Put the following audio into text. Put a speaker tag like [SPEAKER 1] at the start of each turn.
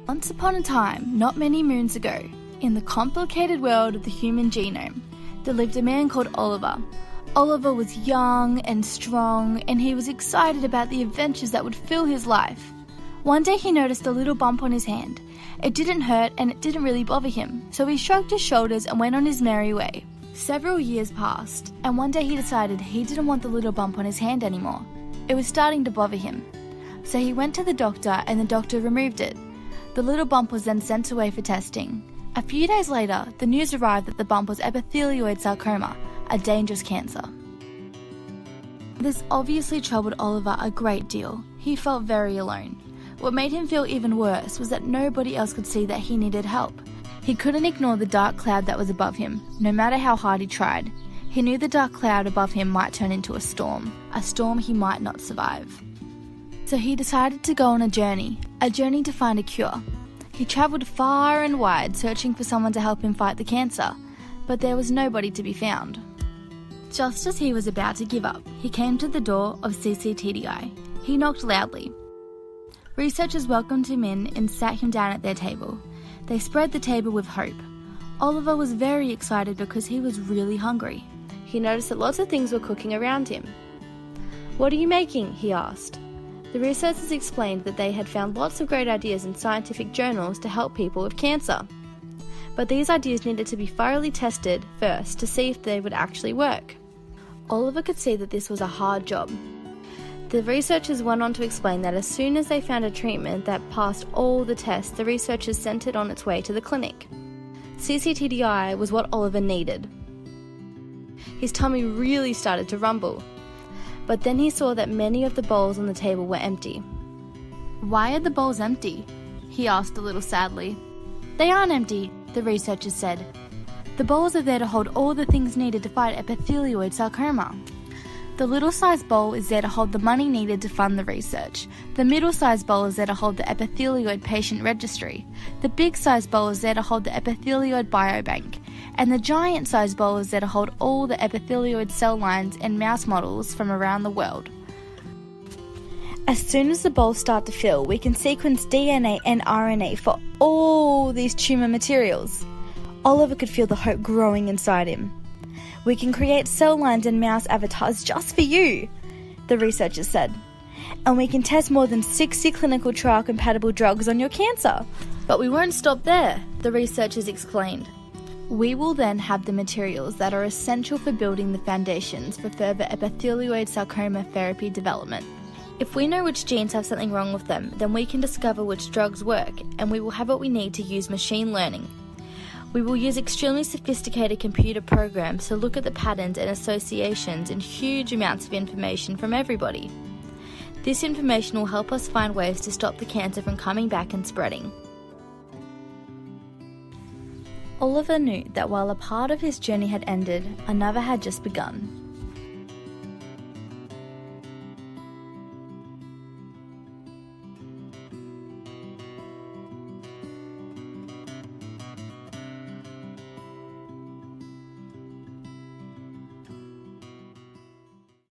[SPEAKER 1] Once upon a time, not many moons ago, in the complicated world of the human genome, there lived a man called Oliver. Oliver was young and strong, and he was excited about the adventures that would fill his life. One day he noticed a little bump on his hand. It didn't hurt and it didn't really bother him, so he shrugged his shoulders and went on his merry way. Several years passed, and one day he decided he didn't want the little bump on his hand anymore. It was starting to bother him. So he went to the doctor and the doctor removed it. The little bump was then sent away for testing. A few days later, the news arrived that the bump was Epithelioid Sarcoma, a dangerous cancer. This obviously troubled Oliver a great deal. He felt very alone. What made him feel even worse was that nobody else could see that he needed help. He couldn't ignore the dark cloud that was above him, no matter how hard he tried. He knew the dark cloud above him might turn into a storm he might not survive. So he decided to go on a journey to find a cure. He travelled far and wide searching for someone to help him fight the cancer, but there was nobody to be found. Just as he was about to give up, he came to the door of cc-TDI. He knocked loudly. Researchers welcomed him in and sat him down at their table. They spread the table with hope. Oliver was very excited because he was really hungry. He noticed that lots of things were cooking around him. "What are you making?" he asked. The researchers explained that they had found lots of great ideas in scientific journals to help people with cancer. But these ideas needed to be thoroughly tested first to see if they would actually work. Oliver could see that this was a hard job. The researchers went on to explain that as soon as they found a treatment that passed all the tests, the researchers sent it on its way to the clinic. cc-TDI was what Oliver needed. His tummy really started to rumble. But then he saw that many of the bowls on the table were empty. "Why are the bowls empty?" he asked a little sadly. "They aren't empty," the researchers said. "The bowls are there to hold all the things needed to fight epithelioid sarcoma. The little-sized bowl is there to hold the money needed to fund the research. The middle-sized bowl is there to hold the epithelioid patient registry. The big-sized bowl is there to hold the epithelioid biobank. And the giant-sized bowl is there to hold all the epithelioid cell lines and mouse models from around the world. As soon as the bowls start to fill, we can sequence DNA and RNA for all these tumour materials." Oliver could feel the hope growing inside him. "We can create cell lines and mouse avatars just for you," the researchers said. "And we can test more than 60 clinical trial-compatible drugs on your cancer." "But we won't stop there," the researchers explained. "We will then have the materials that are essential for building the foundations for further epithelioid sarcoma therapy development. If we know which genes have something wrong with them, then we can discover which drugs work, and we will have what we need to use machine learning. We will use extremely sophisticated computer programs to look at the patterns and associations in huge amounts of information from everybody. This information will help us find ways to stop the cancer from coming back and spreading." Oliver knew that while a part of his journey had ended, another had just begun.